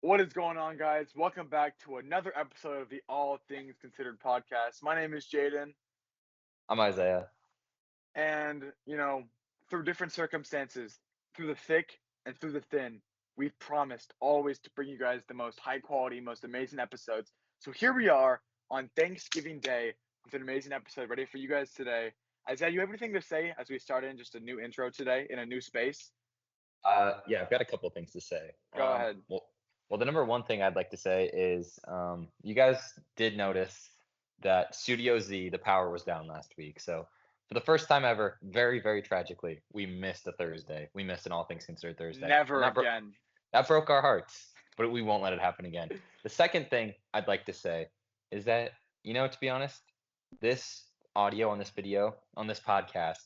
What is going on, guys? Welcome back to another episode of the All Things Considered podcast. My name is Jaydon, I'm Isaiah. and through different circumstances, through the thick and through the thin, we've promised always to bring you guys the most high quality, most amazing episodes. So here we are on Thanksgiving Day with an amazing episode ready for you guys today. Isaiah, you have anything to say as we start in just a new intro today in a new space? Yeah, I've got a couple things to say. Go ahead. The number one thing I'd like to say is you guys did notice that Studio Z, the power was down last week. So for the first time ever, very, very tragically, we missed a Thursday. We missed an All Things Considered Thursday. And Never again. That broke our hearts, but we won't let it happen again. The second thing I'd like to say is that, to be honest, this audio on this video, on this podcast,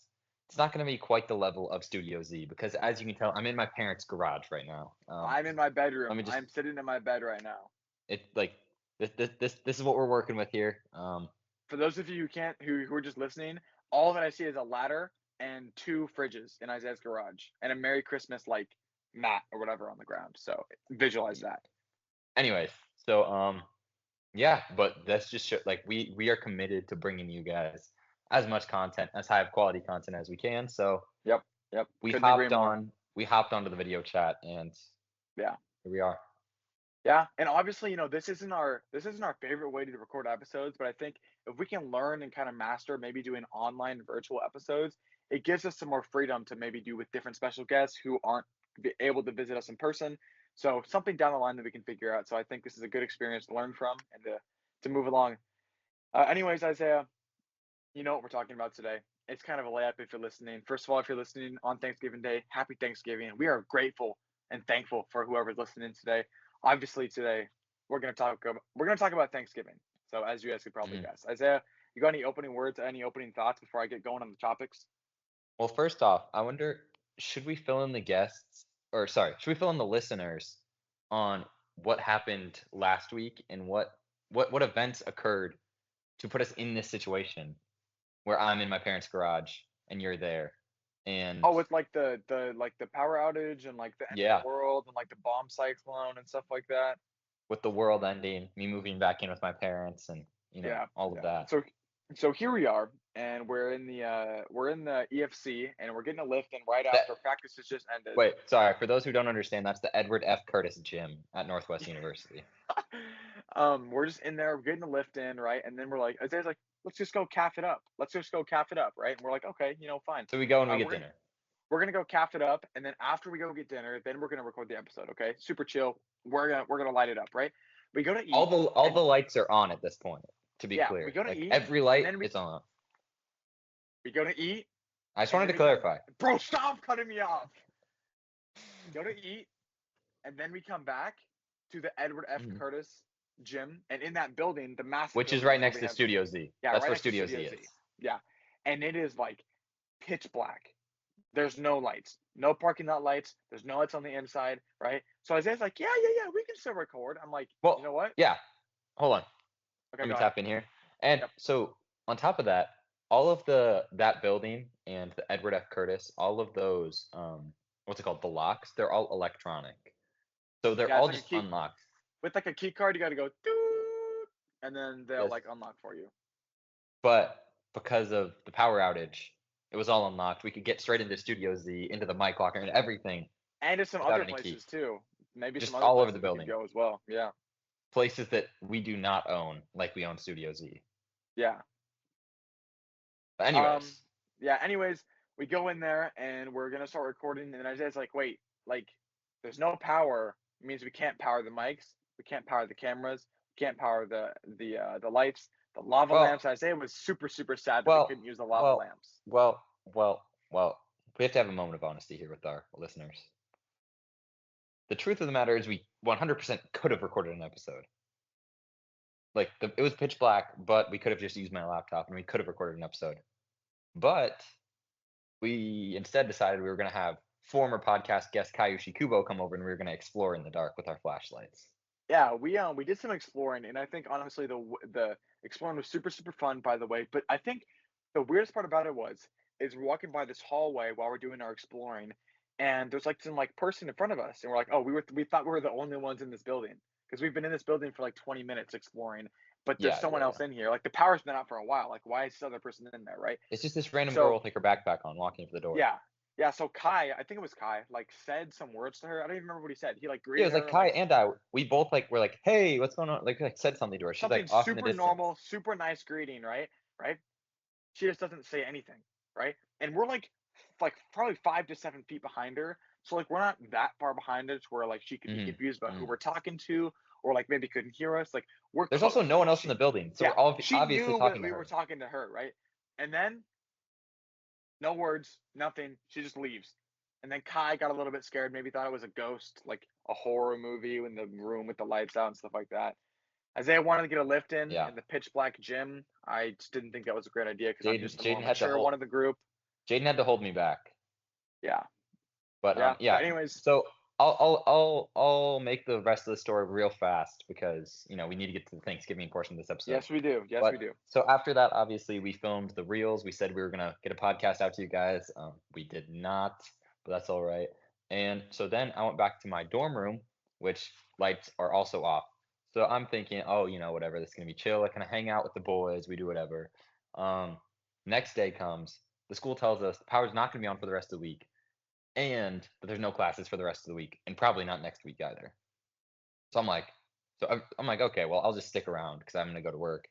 it's not going to be quite the level of Studio Z because, as you can tell, I'm in my parents' garage right now. I'm in my bedroom. Let me I'm sitting in my bed right now. This is what we're working with here. For those of you who are just listening, all that I see is a ladder and two fridges in Isaiah's garage and a Merry Christmas like mat or whatever on the ground. So visualize that. Anyways, so yeah, but that's just like we are committed to bringing you guys as much content, as high of quality content as we can. So Yep. we Couldn't agree hopped more. on. We hopped onto the video chat, and Yeah. here we are. Yeah, and obviously, this isn't our favorite way to record episodes, but I think if we can learn and kind of master maybe doing online virtual episodes, it gives us some more freedom to maybe do with different special guests who aren't able to visit us in person. So something down the line that we can figure out. So I think this is a good experience to learn from and to move along. Anyways, Isaiah, you know what we're talking about today. It's kind of a layup if you're listening. First of all, if you're listening on Thanksgiving Day, happy Thanksgiving. We are grateful and thankful for whoever's listening today. Obviously, today we're gonna talk about Thanksgiving. So as you guys could probably Mhm. guess, Isaiah, you got any opening words, any opening thoughts before I get going on the topics? Well, first off, I wonder, should we fill in the guests, or sorry, should we fill in the listeners on what happened last week and what events occurred to put us in this situation where I'm in my parents' garage and you're there, and Oh, with like the power outage and like the end of yeah, the world and like the bomb cyclone and stuff like that. with the world ending, me moving back in with my parents, and Yeah, all of yeah. that. So here we are, and we're in the EFC, and we're getting a lift in right That after practice has just ended. Wait, sorry for those who don't understand. That's the Edward F. Curtis Gym at Northwest University. We're just in there, we're getting the lift in, right? And then we're like, Isaiah's like, let's just go calf it up. Let's just go calf it up, right? And we're like, okay, fine. So we go and we Uh, get we're gonna dinner. we're gonna go calf it up, and then after we go get dinner, then we're gonna record the episode. Okay, super chill. We're gonna light it up, right? We go to All eat, the and lights are on at this point. To be yeah, we clear, go to like eat, every and light then is on. we go to eat, I just and wanted then to we come. clarify. Bro, stop cutting me off. We go to eat, and then we come back to the Edward F. Mhm. Curtis gym, and in that building, the massive Which is building right is where next we to have Studio Z. yeah, That's right where next to Studio Z Studio Z. is. Yeah, and it is like pitch black. There's no lights, no parking lot lights. There's no lights on the inside, right? So Isaiah's like, yeah, we can still record. I'm like, you Well, know what? yeah. Hold on. Okay, Let me go ahead. tap in here. And Yep. so on top of that, all of that building and the Edward F. Curtis, all of those what's it called? The locks, they're all electronic. So they're Yeah, it's all like a just key unlocked. with like a key card. You got to go doot, and then they'll Yes. like unlock for you. But because of the power outage, it was all unlocked. We could get straight into Studio Z, into the mic locker and everything And to some without other any key. places too. Maybe some Just other all over the places we could building. go as well. Yeah, Places that we do not own, like we own Studio Z. yeah. But Um, anyways, yeah. Anyways, we go in there and we're gonna start recording, and Isaiah's like, wait, like, there's no power. It means we can't power the mics, we can't power the cameras, we can't power the lights, the lava well, lamps. Isaiah was super sad that we well, couldn't use the lava well, lamps. well. We have to have a moment of honesty here with our listeners. The truth of the matter is, we 100% could have recorded an episode. Like it was pitch black, but we could have just used my laptop and we could have recorded an episode. But we instead decided we were going to have former podcast guest Kayushi Kubo come over and we were going to explore in the dark with our flashlights. Yeah, we did some exploring, and I think honestly the exploring was super fun, by the way. But I think the weirdest part about it is we're walking by this hallway while we're doing our exploring, and there's like some like person in front of us, and we're like, oh, we thought we were the only ones in this building because we've been in this building for like 20 minutes exploring, but there's Yeah, someone yeah, else yeah. in here. Like the power's been out for a while. Like why is this other person in there, right? It's just this random girl So with like her backpack on, walking to the door. yeah, yeah. So Kai, I think it was Kai, like said some words to her. I don't even remember what he said. He like Yeah, it greeted was like her Kai like and I. We both like were like, "Hey, what's going on?" Like said something to her. She's like something off in the super distance. normal, super nice greeting, right? Right? She just doesn't say anything, right? And we're like probably 5 to 7 feet behind her. So like we're not that far behind us where like she could be Hmm. confused about who Hmm. we're talking to or like maybe couldn't hear us. Like we're There's also close. no Like one else in the she building, so yeah, we're all she obviously knew when talking to we were her. talking to her, right? And then no words, nothing. She just leaves. And then Kai got a little bit scared, maybe thought it was a ghost, like a horror movie in the room with the lights out and stuff like that. Isaiah wanted to get a lift Yeah, in the pitch black gym. I just didn't think that was a great idea because I'm Jaden just the more Jaden had to mature hold one of the group. Jaden had to hold me back. Yeah, But yeah. But yeah. anyways, So I'll make the rest of the story real fast because we need to get to the Thanksgiving portion of this episode. yes, we do. Yes, we But do. so after that, obviously, we filmed the reels. We said we were gonna get a podcast out to you guys. We did not, but that's all right. And so then I went back to my dorm room, which lights are also off. So I'm thinking, oh, whatever, this is gonna be chill. I kind of hang out with the boys. We do whatever. Um, Next day comes. The school tells us the power's not gonna be on for the rest of the week, and that there's no classes for the rest of the week, and probably not next week either. So I'm like, okay, well, I'll just stick around because I'm gonna go to work.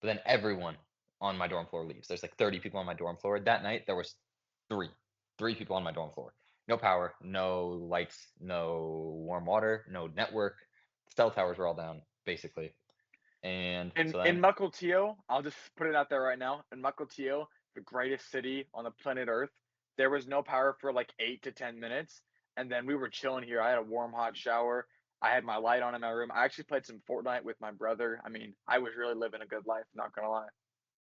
But then everyone on my dorm floor leaves. There's like 30 people on my dorm floor. That night there was three, three people on my dorm floor. No power, no lights, no warm water, no network. Cell towers were all down, basically. And so In then, Mukilteo, I'll just put it out there right now. In Mukilteo, the greatest city on the planet Earth, there was no power for like 8 to 10 minutes, and then we were chilling here. I had a warm, hot shower. I had my light on in my room. I actually played some Fortnite with my brother. I mean, I was really living a good life. Not gonna lie.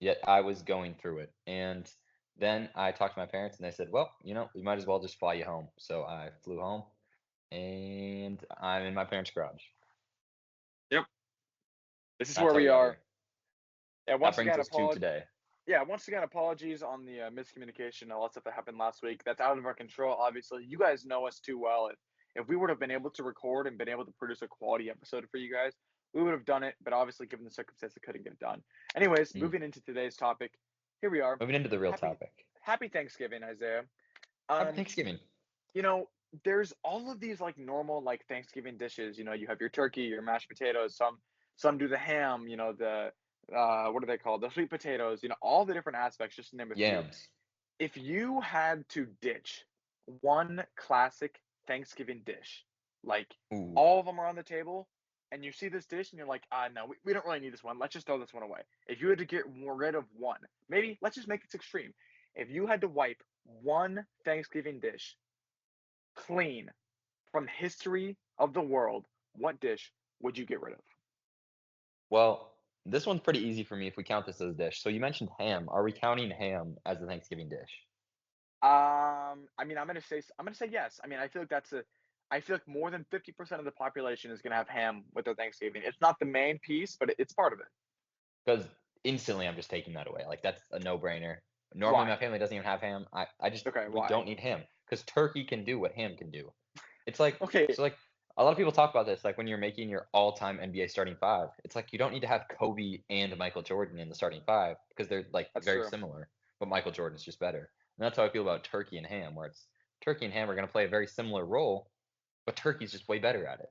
yet I was going through it. And then I talked to my parents, and they said, well, we might as well just fly you home. So I flew home, and I'm in my parents' garage. Yep. This is That's where how we we got are. here. Yeah. That Once brings again, us to today. once again, apologies on the miscommunication, all that stuff that happened last week. That's out of our control. Obviously, you guys know us too well. If we would have been able to record and been able to produce a quality episode for you guys, we would have done it. But obviously, given the circumstances, couldn't get it done. Anyways, Mm. moving into today's topic, here we are. Moving into the real Happy topic. Happy Thanksgiving, Isaiah. Happy Um, Thanksgiving. you know, there's all of these like normal like Thanksgiving dishes. You have your turkey, your mashed potatoes. Some do the ham. The what are they called? The sweet potatoes. All the different aspects. Just to name a few. Yams. If you had to ditch one classic Thanksgiving dish, like Ooh. all of them are on the table, and you see this dish and you're like, no, we don't really need this one. Let's just throw this one away. If you had to get rid of one, maybe let's just make it extreme. If you had to wipe one Thanksgiving dish clean from history of the world, what dish would you get rid of? Well, this one's pretty easy for me if we count this as a dish. So you mentioned ham. Are we counting ham as a Thanksgiving dish? I mean, I'm gonna say yes. I mean, I feel like more than 50% of the population is gonna have ham with their Thanksgiving. It's not the main piece, but it's part of it. Because instantly I'm just taking that away. Like that's a no-brainer. Normally my Why? family doesn't even have ham. I just Okay, we why? don't need ham because turkey can do what ham can do. It's like Okay, so like a lot of people talk about this like when you're making your all-time NBA starting five. It's like you don't need to have Kobe and Michael Jordan in the starting five because they're like that's very true. similar, but Michael Jordan's just better. And that's how I feel about turkey and ham, where it's turkey and ham are going to play a very similar role, but turkey's just way better at it.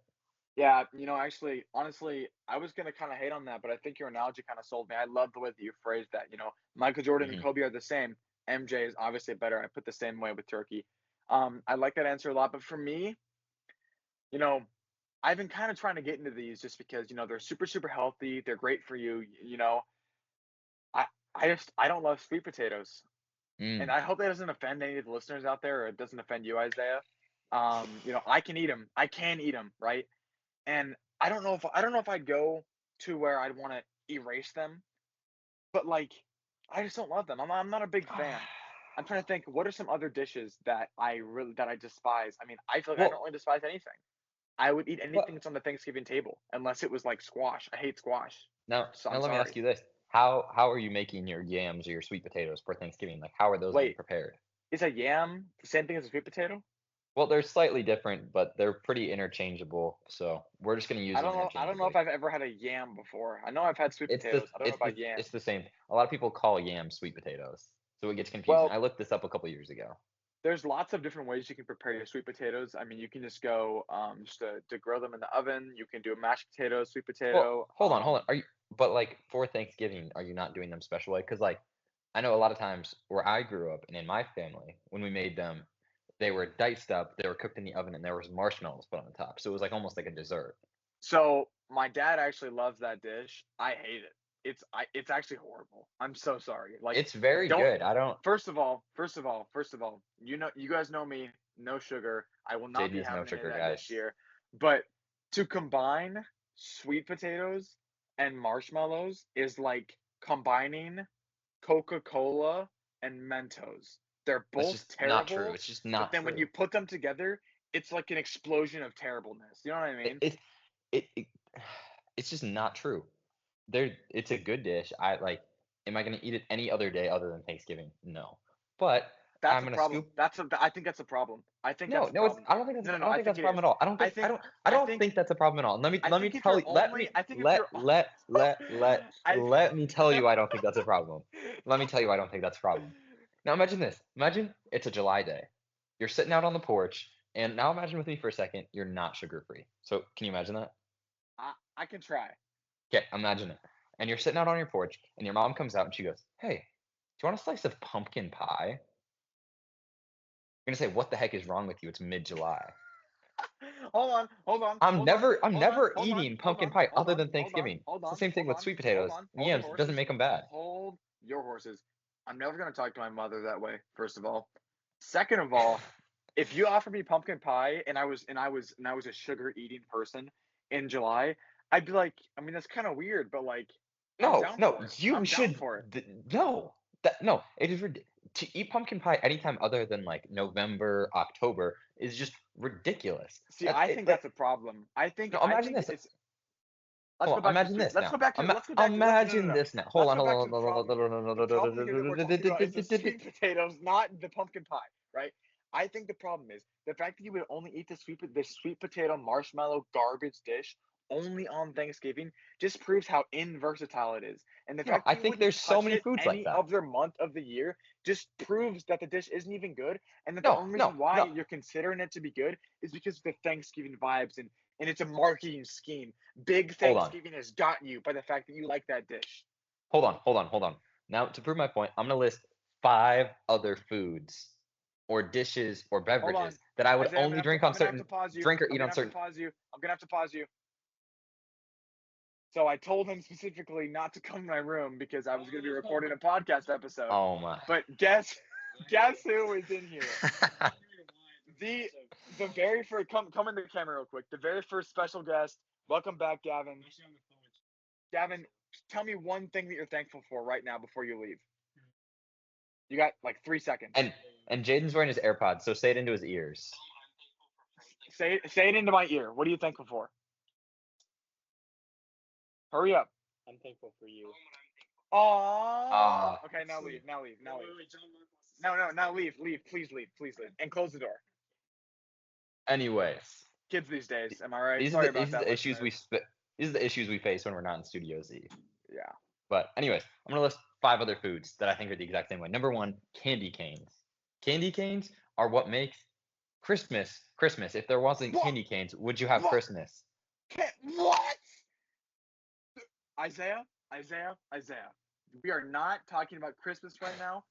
Yeah, actually, honestly, I was gonna kind of hate on that, but I think your analogy kind of sold me. I love the way that you phrased that. Michael Jordan and Hmm. Kobe are the same. MJ is obviously better. I put the same way with Turkey. I like that answer a lot, but for me, you know, I've been kind of trying to get into these just because they're super super healthy. They're great for you. I I don't love sweet potatoes, and Mm. I hope that doesn't offend any of the listeners out there, or it doesn't offend you, Isaiah. I can eat them. I can eat them, right? And I don't know if I'd go to where I'd want to erase them, but like I just don't love them. I'm not a big fan. I'm trying to think what are some other dishes that I despise. I mean, I feel like I don't Well, really despise anything. I would eat anything what that's on the Thanksgiving table unless it was like squash. I hate squash. So now I'm let me ask sorry. you this. How are you making your yams or your sweet potatoes for Thanksgiving? Like how are those being Wait, prepared? is a yam the same thing as a sweet potato? Well, they're slightly different, but they're pretty interchangeable, so we're just gonna use I them don't know. I don't know if interchangeably. I've ever had a yam before. I know I've had sweet potatoes. I don't know about It's yam. the same. A lot of people call yams sweet potatoes, so it gets confusing. Well, I looked this up a couple years ago. there's lots of different ways you can prepare your sweet potatoes. I mean, you can just go just to grill them in the oven. You can do a mashed potato, sweet Well, potato. hold on. Are you but, like, for Thanksgiving, are you not doing them special way? Because like, I know a lot of times where I grew up and in my family, when we made them, they were diced up, they were cooked in the oven, and there was marshmallows put on the top, so it was, like, almost like a dessert. So my dad actually loves that dish. I hate it. It's actually horrible. I'm so sorry. Like, It's very don't. good. I don't First of all, you guys know me. No sugar. I will not Jaden be is no having any of sugar, that this guys. year. But to combine sweet potatoes and marshmallows is like combining Coca-Cola and Mentos. They're That's both just not true. terrible, It's just but not then when you true. put them together, it's like an explosion of terribleness. You know what I It mean? it it it's just not true. It's a good dish. I like, am I gonna eat it any other day other than Thanksgiving? No. But That's I'm a gonna problem. scoop. I think that's a problem. I think No, that's a no, it's problem. I No, don't I think think that's a it problem is. at all. I don't I think think I I don't think think that's a problem at all. I Let me think if tell you're you only I think if you're I let me tell no. you I don't think that's a problem. Let me tell you I don't think that's a problem. Now imagine this. Imagine it's a July day. You're sitting out on the porch, and now imagine with me for a second, you're not sugar free. So can you imagine that? I can try. Okay, imagine it. And you're sitting out on your porch, and your mom comes out and she goes, "Hey, do you want a slice of pumpkin pie?" You're gonna say, "What the heck is wrong with you? It's mid-July." I'm never eating pumpkin pie other than Thanksgiving. It's the same thing with sweet potatoes and Hold your yams. It doesn't horses. make them bad. Hold your horses. I'm never gonna talk to my mother that way, first of all. Second of all, if you offer me pumpkin pie and I was a sugar eating person in July, I'd be like, I mean, that's kind of weird, but like, I'm No, down no, for it. you I'm down should for it. no. No, it is to eat pumpkin pie anytime other than like November, October is just ridiculous. See, I think Like, that's a problem. no, I imagine think this. it's let's go Hold on, back to the imagine sweet. this Let's now. go back to no, Imagine no. this now. Hold Let's on, go back to hold the problem here. The problem here that we're talking about is the on. sweet potatoes, not the pumpkin pie, right? I think the problem is the fact that you would only eat the sweet potato marshmallow garbage dish only on Thanksgiving just proves how inversatile it is. And the No, fact that I you think wouldn't there's so touch many it foods like any that. other month of the year just proves that the dish isn't even good and that the No, only no, reason why no. you're considering it to be good is because of the Thanksgiving vibes and it's a marketing scheme. Big Hold on. Thanksgiving has got you by the fact that you like that dish. Hold on. Now, to prove my point, I'm gonna list 5 other foods or dishes or Hold beverages on. that I would Isaiah, only I'm gonna have to pause you. drink or I'm eat gonna on have to certain. pause you. I'm gonna have to pause you. So I told him specifically not to come to my room because I was gonna be recording a podcast episode. Oh my. But guess who is in here? The the very first come in the camera real quick. The very first special guest. Welcome back, Gavin. Gavin, tell me one thing that you're thankful for right now before you leave. You got like 3 seconds. And Jaden's wearing his AirPods, so say it into his ears. Say it into my ear. What are you thankful for? Hurry up. I'm thankful for you. Oh. Ah, Okay, now sweet. leave. Now leave. Now leave. No, now leave. Leave. Please leave. Please leave. And close the door. Anyways, Kids these days. Am I right? Sorry about these are that, the issues listeners. these are the issues we face when we're not in Studio Z. Yeah. But anyways, I'm gonna list 5 other foods that I think are the exact same way. Number 1, candy canes. Candy canes are what makes Christmas Christmas. If there wasn't What? candy canes, would you have What? Christmas? What? Isaiah. We are not talking about Christmas right now.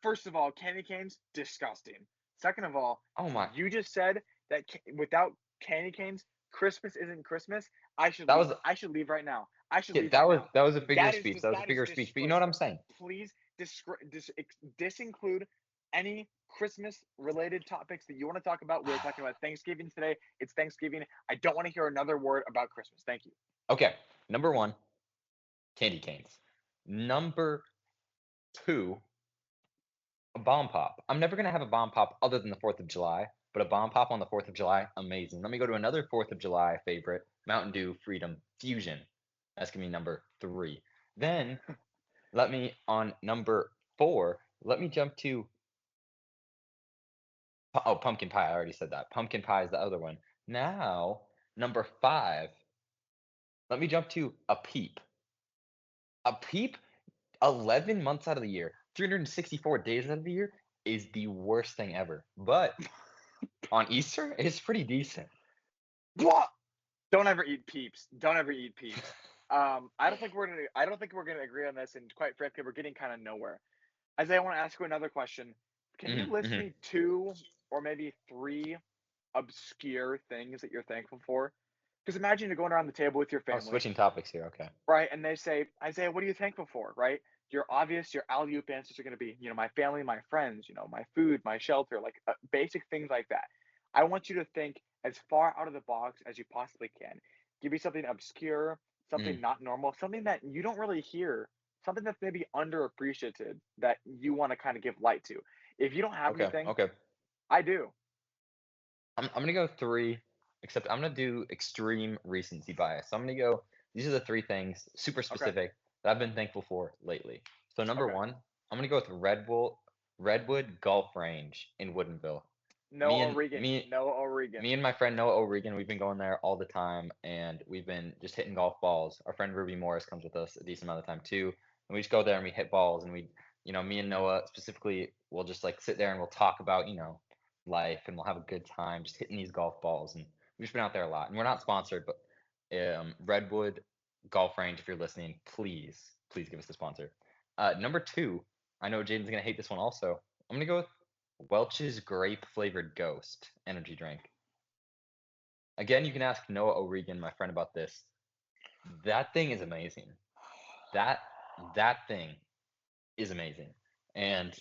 First of all, candy canes, disgusting. Second of all, Oh my. you just said that without candy canes, Christmas isn't Christmas. I should That leave. was I should leave right now. I should yeah, leave right now. that was a figure of That is speech. That was a that is figure of speech. But you know what I'm disgraceful. saying? Please disinclude any Christmas related topics that you want to talk about. We're talking about Thanksgiving today. It's Thanksgiving. I don't want to hear another word about Christmas. Thank you. Okay. Number 1, candy canes. Number 2, a bomb pop. I'm never gonna have a bomb pop other than the 4th of July, but a bomb pop on the 4th of July, amazing. Let me go to another 4th of July favorite, Mountain Dew Freedom Fusion. That's gonna be number 3. Then let me on number 4, let me jump to Oh, pumpkin pie. I already said that. Pumpkin pie is the other one. Now, number 5. Let me jump to a peep. A peep, 11 months out of the year, 364 days out of the year is the worst thing ever. But on Easter, it's pretty decent. Blah! Don't ever eat Peeps. Don't ever eat Peeps. I don't think we're gonna agree on this, and quite frankly, we're getting kind of nowhere. Isaiah, I want to ask you another question. Can you Mhm, list mhm. me two or maybe three obscure things that you're thankful for? Because imagine you're going around the table with your Oh, family, switching topics here. Okay. right? And they say, Isaiah, what are you thankful for? Right? Your alley oop answers are going to be, my family, my friends, my food, my shelter, like basic things like that. I want you to think as far out of the box as you possibly can. Give me something obscure, something Mm, not normal, something that you don't really hear, something that's maybe underappreciated that you want to kind of give light to. If you don't have okay, anything, okay. I do. I'm gonna go 3, except I'm gonna do extreme recency bias. So I'm gonna go, these are the 3 things, super Okay. specific, that I've been thankful for lately. So number Okay. 1, I'm gonna go with Redwood Golf Range in Woodinville. No Me and O'Regan. me No O'Regan. me and my friend Noah O'Regan, we've been going there all the time, and we've been just hitting golf balls. Our friend Ruby Morris comes with us a decent amount of the time too, and we just go there and we hit balls, and me and Noah specifically will just like sit there and we'll talk about, life, and we'll have a good time just hitting these golf balls, and we've just been out there a lot. And we're not sponsored, but Redwood Golf Range, if you're listening, please give us the sponsor. Number 2, I know Jaden's gonna hate this one also. I'm gonna go with Welch's grape flavored Ghost energy drink. Again, you can ask Noah O'Regan, my friend, about this. That thing is amazing. That that thing is amazing. And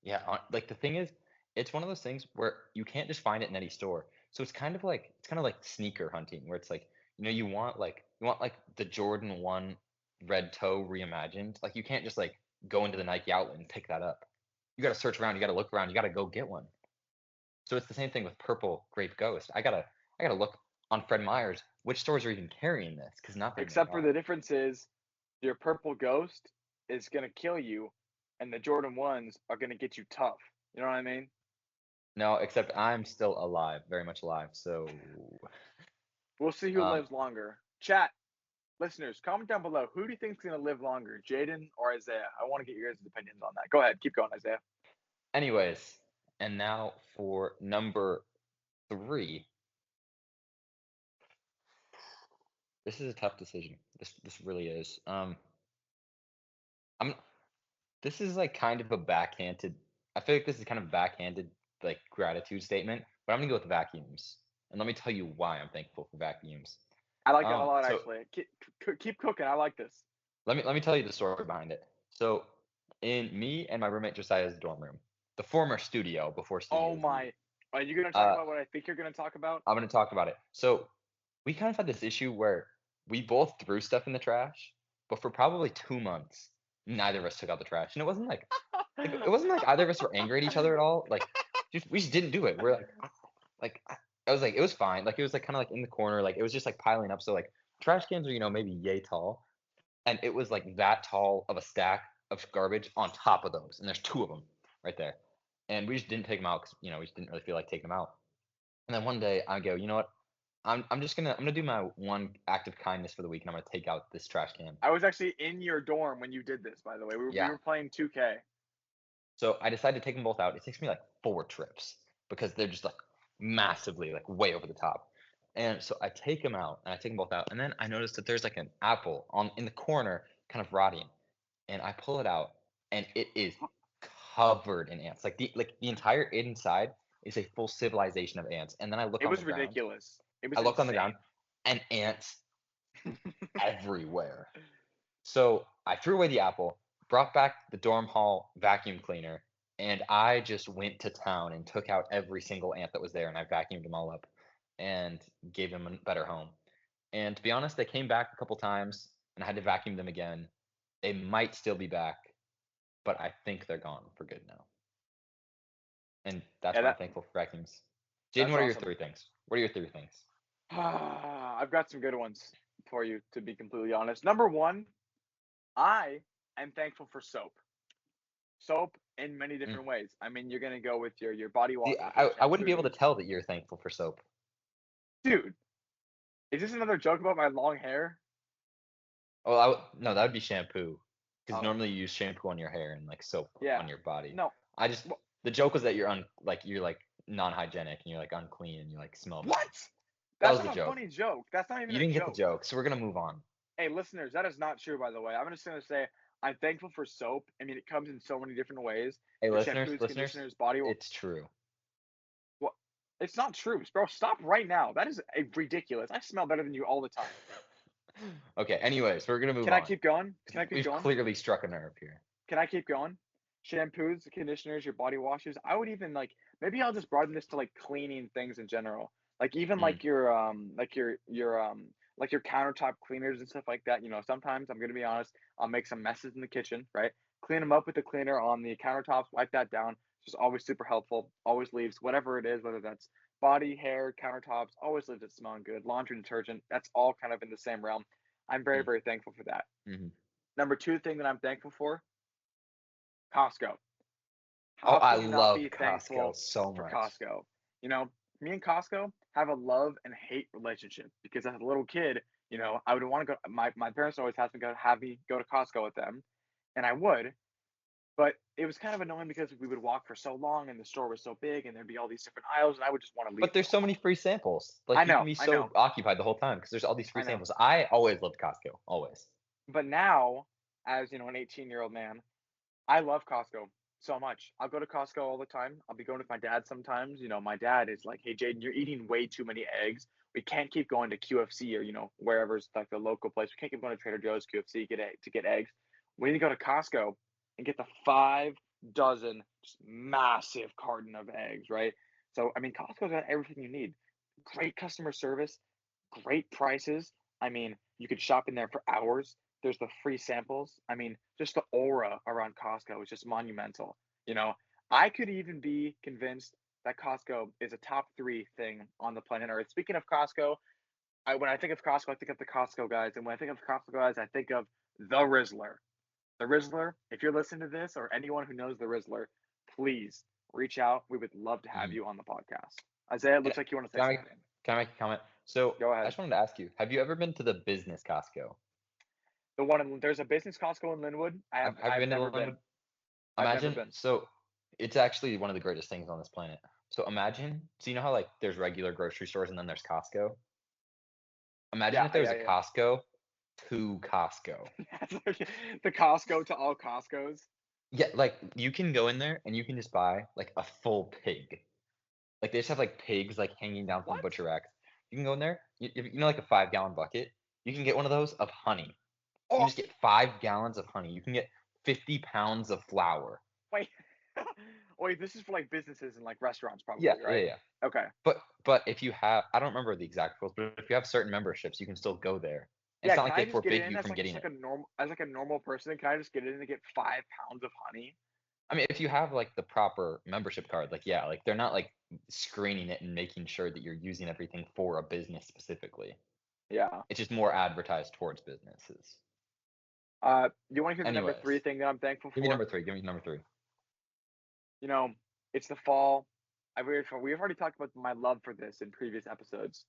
yeah, like the thing is, it's one of those things where you can't just find it in any store. So it's kind of like sneaker hunting, where it's like, you want like the Jordan 1 red toe reimagined. Like you can't just like go into the Nike outlet and pick that up. You got to search around, you got to look around, you got to go get one. So it's the same thing with Purple Grape Ghost. I gotta look on Fred Meyer's which stores are even carrying this, because not very many Except for the are. difference is your purple ghost is gonna kill you, and the Jordan ones are gonna get you tough. You know what I mean? No, except I'm still alive, very much alive. So, We'll see who um, lives longer. Chat, listeners, comment down below. Who do you think is gonna live longer, Jaden or Isaiah? I want to get your guys' opinions on that. Go ahead, keep going, Isaiah. anyways, and now for number 3. This is a tough decision. This really is. I'm This is like kind of a backhanded. I feel like this is kind of backhanded like gratitude statement, but I'm gonna go with vacuums. And let me tell you why I'm thankful for vacuums. I like that a lot, So actually. Keep cooking. I like this. let me tell you the story behind it. So, in me and my roommate Josiah's dorm room, the former studio before Oh Studio Z, my! Are you gonna talk uh, about what I think you're gonna talk about? I'm gonna talk about it. So, we kind of had this issue where we both threw stuff in the trash, but for probably 2 months, neither of us took out the trash, and it wasn't like either of us were angry at each other at all. Like, we just didn't do it. We're I was like, it was fine. Like, it was like kind of like in the corner. Like, it was just like piling up. So like, trash cans are maybe yay tall, and it was like that tall of a stack of garbage on top of those, and there's 2 of them right there, and we just didn't take them out because we just didn't really feel like taking them out. And then one day I go, you know what? I'm gonna do my one act of kindness for the week, and I'm gonna take out this trash can. I was actually in your dorm when you did this. By the way, we Yeah. were playing 2K. So I decided to take them both out. It takes me like 4 trips because they're just like massively like way over the top. And so I take them out and I take them both out, and then I notice that there's like an apple on in the corner, kind of rotting, and I pull it out, and it is covered in ants. Like the entire inside is a full civilization of ants. And then I look It on the was ground. ridiculous. It I was look on the ground, insane. and ants everywhere. So I threw away the apple, brought back the dorm hall vacuum cleaner, and I just went to town and took out every single ant that was there, and I vacuumed them all up and gave them a better home. And to be honest, they came back a couple times, and I had to vacuum them again. They might still be back, but I think they're gone for good now. And that's Yeah, why I'm thankful for vacuums. Jaden, that's what are your awesome. 3 things? What are your 3 things? I've got some good ones for you, to be completely honest. Number one, I am thankful for soap. soap in many Mm. different ways. I mean, you're gonna go with your body See, washes, your I wouldn't be able to shampoos. tell that you're thankful for soap. Dude, is this another joke about my long hair? Well, no, that would be shampoo, because Oh, normally you use shampoo on your hair and like soap yeah. on your body. No. I just Wha the joke was that you're like non-hygienic and you're like unclean and you like smell bad. what? That That's was the not a joke. funny joke. That's not even You a didn't get the joke. joke, so we're gonna move on. Hey, listeners, that is not true, by the way. I'm just gonna say I'm thankful for soap. I mean, it comes in so many different ways. Hey, Your listeners, shampoos, listeners, conditioners, body wa it's true. what? It's not true, bro. Stop right now. That is ridiculous. I smell better than you all the time. Okay, anyways, we're gonna move Can I on. keep going? Can I keep We've going? clearly struck a nerve here. Can I keep going? Shampoos, conditioners, your body washes. I would even like maybe I'll just broaden this to like cleaning things in general. Like even Mm, like your countertop cleaners and stuff like that. You know, sometimes I'm gonna be honest, I'll make some messes in the kitchen, right? Clean them up with the cleaner on the countertops, wipe that down. Just always super helpful. Always leaves whatever it is, whether that's body, hair, countertops, always leaves it smelling good. Laundry detergent, that's all kind of in the same realm. I'm very, mm, very thankful for that. mhm. Number two thing that I'm thankful for, Costco. Oh, How I can you not love be Costco thankful so for much. Costco? You know, me and Costco have a love and hate relationship because as a little kid, you know, I would want to go. My parents always have me go to Costco with them, and I would. But it was kind of annoying because we would walk for so long, and the store was so big, and there'd be all these different aisles, and I would just want to leave But for there's a so many while. free samples. I Like you can know, be I so know, occupied the whole time because there's all these free I know. samples. I always loved Costco, always. But now, as you know, an 18-year-old man, I love Costco so much. I'll go to Costco all the time. I'll be going with my dad sometimes. You know, my dad is like, "Hey, Jaden, you're eating way too many eggs. We can't keep going to QFC or, you know, wherever's like the local place. We can't keep going to Trader Joe's, QFC to get eggs. We need to go to Costco and get the 5 dozen just massive carton of eggs, right? So, I mean, Costco's got everything you need. Great customer service, great prices. I mean, you could shop in there for hours. There's the free samples. I mean, just the aura around Costco is just monumental. You know, I could even be convinced that Costco is a top 3 thing on the planet Earth. Speaking of Costco, when I think of Costco, I think of the Costco guys, and when I think of Costco guys, I think of the Rizzler. The Rizzler, if you're listening to this or anyone who knows the Rizzler, please reach out. We would love to have Mhm. you on the podcast. Isaiah, it And looks like you want to say can I make something. can I make a comment? So Go I ahead. just wanted to ask you, have you ever been to the business Costco? There's a business Costco in Linwood. Have you I've been to the never Linwood? been. I've never Imagine been. so it's actually one of the greatest things on this planet. So imagine so you know how like there's regular grocery stores and then there's Costco? Imagine Yeah, if there was yeah, a yeah. Costco to Costco. The Costco to all Costcos. Yeah, like you can go in there and you can just buy like a full pig. Like they just have like pigs like hanging down from What? butcher racks. You can go in there, you know, like a 5 gallon bucket. You can get one of those of honey. You can Oh, just get 5 gallons of honey. You can get 50 pounds of flour. wait. Wait, this is for like businesses and like restaurants, Yeah, probably, yeah, right? yeah. Okay. But if you have, I don't remember the exact rules, but if you have certain memberships, you can still go there. And it's Yeah, not can like I they just get forbid in you as from like getting it. a normal person? Can I just get in and get 5 pounds of honey? I mean, if you have like the proper membership card, like yeah, like they're not like screening it and making sure that you're using everything for a business specifically. Yeah. It's just more advertised towards businesses. You want to hear the number three Anyways, thing that I'm thankful give me for? number three. Give me number three. You know, it's the fall. We've already talked about my love for this in previous episodes.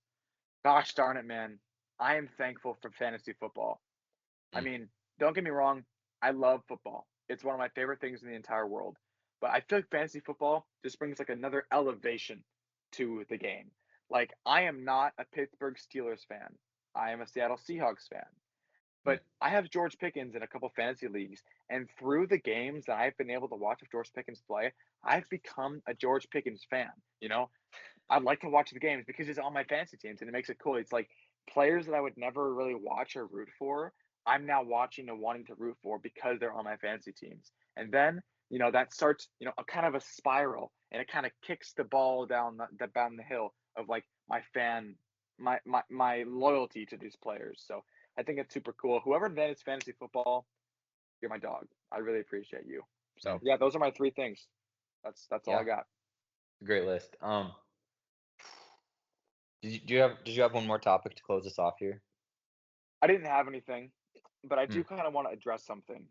Gosh darn it, man. I am thankful for fantasy football. I Mm, mean, don't get me wrong, I love football. It's one of my favorite things in the entire world. But I feel like fantasy football just brings like another elevation to the game. Like I am not a Pittsburgh Steelers fan. I am a Seattle Seahawks fan. mm, But I have George Pickens in a couple fantasy leagues, and through the games that I've been able to watch of George Pickens play, I've become a George Pickens fan. You know, I like to watch the games because it's on my fantasy teams and it makes it cool. It's like players that I would never really watch or root for, I'm now watching and wanting to root for because they're on my fantasy teams. And then, you know, that starts, you know, a kind of a spiral and it kind of kicks the ball down the hill of like my loyalty to these players. So I think it's super cool. Whoever invented fantasy football, you're my dog. I really appreciate you. So mm. yeah, those are my 3 things. That's all I Yeah, got. great list. Did you have one more topic to close us off here? I didn't have anything, but I Hmm. do kind of want to address something.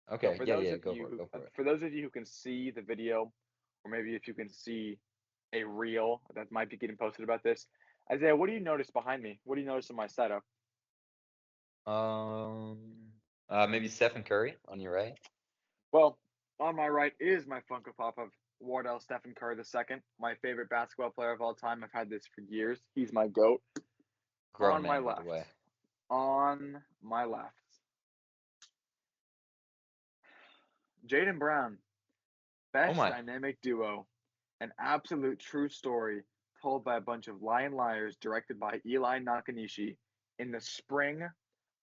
So Okay. Yeah. Yeah. Go for it. Go for it. for those of you who can see the video, or maybe if you can see a reel that might be getting posted about this, Isaiah, what do you notice behind me? What do you notice in my setup? Maybe Stephen Curry on your right. Well, on my right is my Funko Pop of Wardell Stephen Curry II, my favorite basketball player of all time. I've had this for years. He's my goat. Grown On my man, by the way. left, on my left, Jaden Brown, Oh best my. dynamic duo, an absolute true story told by a bunch of lion liars, directed by Eli Nakanishi in the spring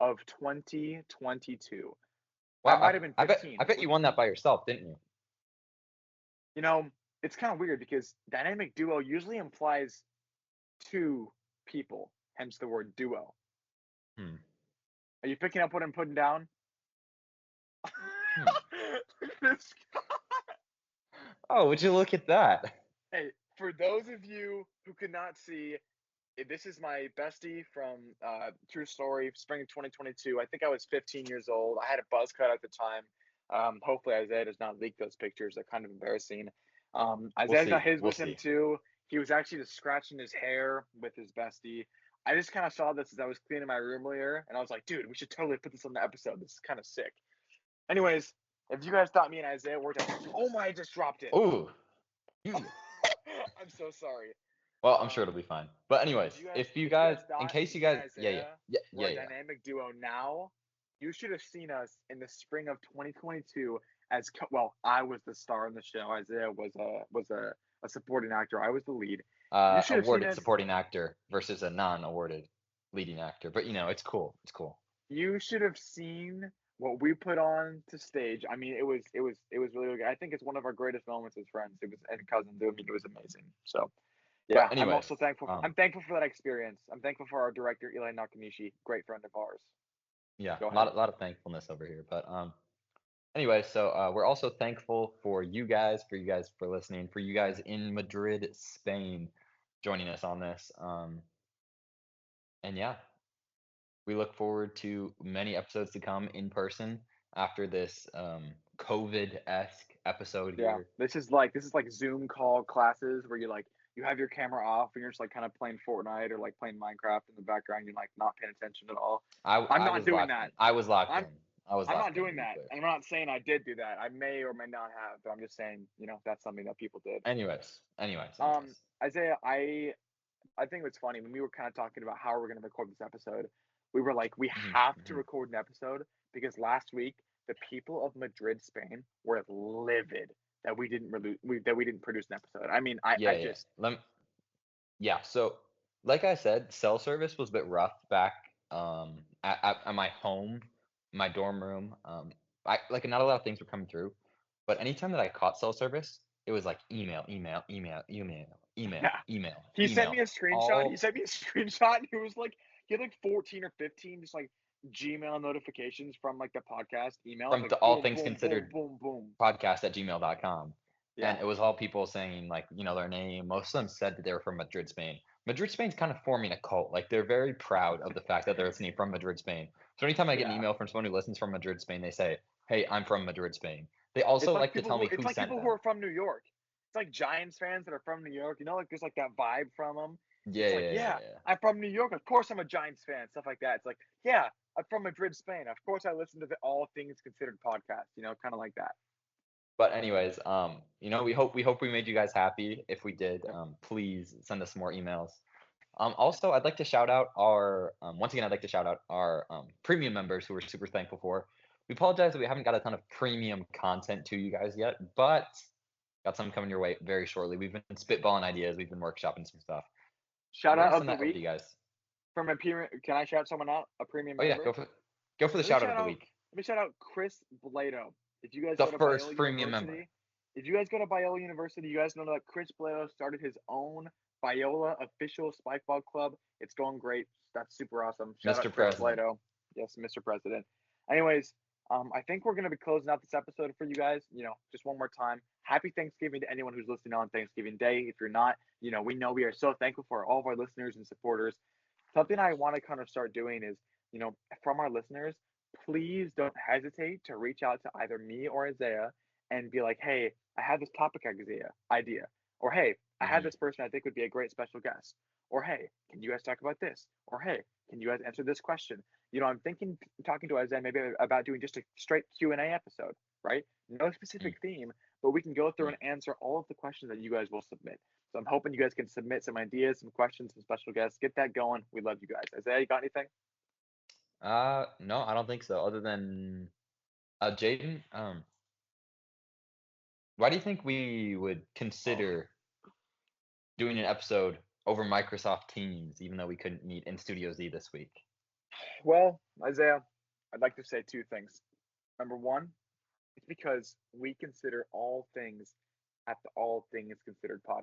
of 2022. I Wow. might have been I bet. I 15. bet you won that by yourself, didn't you? You know, it's kind of weird because dynamic duo usually implies two people, hence the word duo. Hmm. Are you picking up what I'm putting down? Hmm. This Oh, would you look at that? Hey, for those of you who could not see, this is my bestie from True Story, spring of 2022. I think I was 15 years old. I had a buzz cut at the time. Hopefully, Isaiah does not leak those pictures. They're kind of embarrassing. We'll Isaiah's got see. his We'll with him see. too. He was actually just scratching his hair with his bestie. I just kind of saw this as I was cleaning my room earlier, and I was like, dude, we should totally put this on the episode. This is kind of sick. Anyways, if you guys thought me and Isaiah were to, oh my, I just dropped it. Ooh. Hmm. I'm so sorry. Well, I'm sure it'll Um, be fine. But anyways, if you if you guys, guys in thought case you me and guys, yeah, yeah, Isaiah yeah, were yeah, a yeah. dynamic duo now, you should have seen us in the spring of 2022 as well. I was the star in the show. Isaiah was a supporting actor. I was the lead. You should have seen Awarded us. supporting actor versus a non-awarded leading actor. But it's cool. It's cool. You should have seen what we put on to stage. I mean, it was really good. I think it's one of our greatest moments as friends. It was and cousins. I mean, it was amazing. So But yeah, I'm anyways, also thankful. I'm thankful for that experience. I'm thankful for our director Eli Nakanishi, great friend of ours. yeah, Go a ahead. lot of thankfulness over here. But anyway, so we're also thankful for you guys for listening, for you guys in Madrid, Spain, joining us on this. And yeah, we look forward to many episodes to come in person after this COVID-esque episode Yeah, here. this is like Zoom call classes where you have your camera off and you're just like kind of playing Fortnite or like playing Minecraft in the background. You're like not paying attention at all. I'm I not was doing locked that. in. I was locked I'm in. I was I'm not locked in, to doing be that. clear. And I'm not saying I did do that. I may or may not have, but I'm just saying, that's something that people did. Anyways. Isaiah, I think it's funny when we were kind of talking about how we're going to record this episode. We were like, we Hmm. have to Hmm. record an episode because last week the people of Madrid, Spain, were livid that we didn't produce an episode. I mean, I Yeah, I yeah. just Yeah, so like I said, cell service was a bit rough back at my home, my dorm room. I like not a lot of things were coming through, but anytime that I caught cell service, it was like email, email, email, email, email, yeah. email, He sent email, me a screenshot. He all sent me a screenshot. And it was like he had like 14 or 15 just like Gmail notifications from like the podcast emails, from like the all boom, things boom, boom, considered boom, boom. podcast at gmail.com. And Yeah, it was all people saying like, their name. Most of them said that they were from Madrid, Spain. Madrid, Spain's kind of forming a cult. Like they're very proud of the fact that they're listening from Madrid, Spain. So anytime I get an yeah. email from someone who listens from Madrid, Spain, they say, "Hey, I'm from Madrid, Spain." They also like to tell me It's who like sent people who them. are from New York. It's like Giants fans that are from New York. Like there's like that vibe from them. Yeah, It's like, yeah, yeah, yeah, yeah. I'm from New York. Of course, I'm a Giants fan. Stuff like that. It's like, yeah, I'm from Madrid, Spain. Of course, I listen to the All Things Considered podcast. Kind of like that. But anyways, we hope we made you guys happy. If we did, Yep. please send us more emails. Also, I'd like to shout out our once again. I'd like to shout out our premium members who we're super thankful for. We apologize that we haven't got a ton of premium content to you guys yet, but got some coming your way very shortly. We've been spitballing ideas. We've been workshopping some stuff, and Shout we're out gonna of send the that over to week you guys. from a premium. Can I shout someone out? A premium Oh yeah, member. go for the Let me shout out shout of the out. week. Let me shout out Chris Blado. If you guys The go to first Biola premium member. University, you guys know that Chris Blado started his own Biola official Spikeball Club. It's going great. That's super awesome. Shout out Mr. Chris President. Blado. Yes, Mr. President. Anyways, I think we're gonna be closing out this episode for you guys. Just one more time. Happy Thanksgiving to anyone who's listening on Thanksgiving Day. If you're not, we know we are so thankful for all of our listeners and supporters. Something I want to kind of start doing is, from our listeners, please don't hesitate to reach out to either me or Isaiah and be like, "Hey, I had this topic idea," or "Hey, I had Hmm. this person I think would be a great special guest," or "Hey, can you guys talk about this?" or "Hey, can you guys answer this question?" I'm thinking talking to Isaiah maybe about doing just a straight Q&A episode, right? No Mm, specific theme, but we can go through mm. and answer all of the questions that you guys will submit. So I'm hoping you guys can submit some ideas, some questions, some special guests. Get that going. We love you guys. Isaiah, you got anything? No, I don't think so. Other than Jaden, why do you think we would Oh, consider doing an episode over Microsoft Teams, even though we couldn't meet in Studio Z this week? well, Isaiah, I'd like to say two things. Number one, it's because we consider all things at the All Things Considered podcast.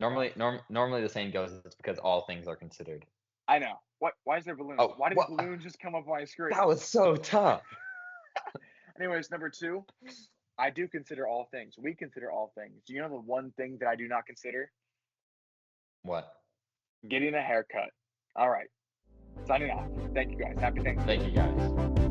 Normally the saying goes, it's because all things are considered. I know. What? Why is there balloons? Oh, Why did what? balloons just come up on my That screen? was so tough. Anyways, number two, I do consider all things. We consider all things. Do you know the one thing that I do not consider? What? Getting a haircut. All right. Signing off. Thank you guys. Happy Thank you Thanksgiving. guys.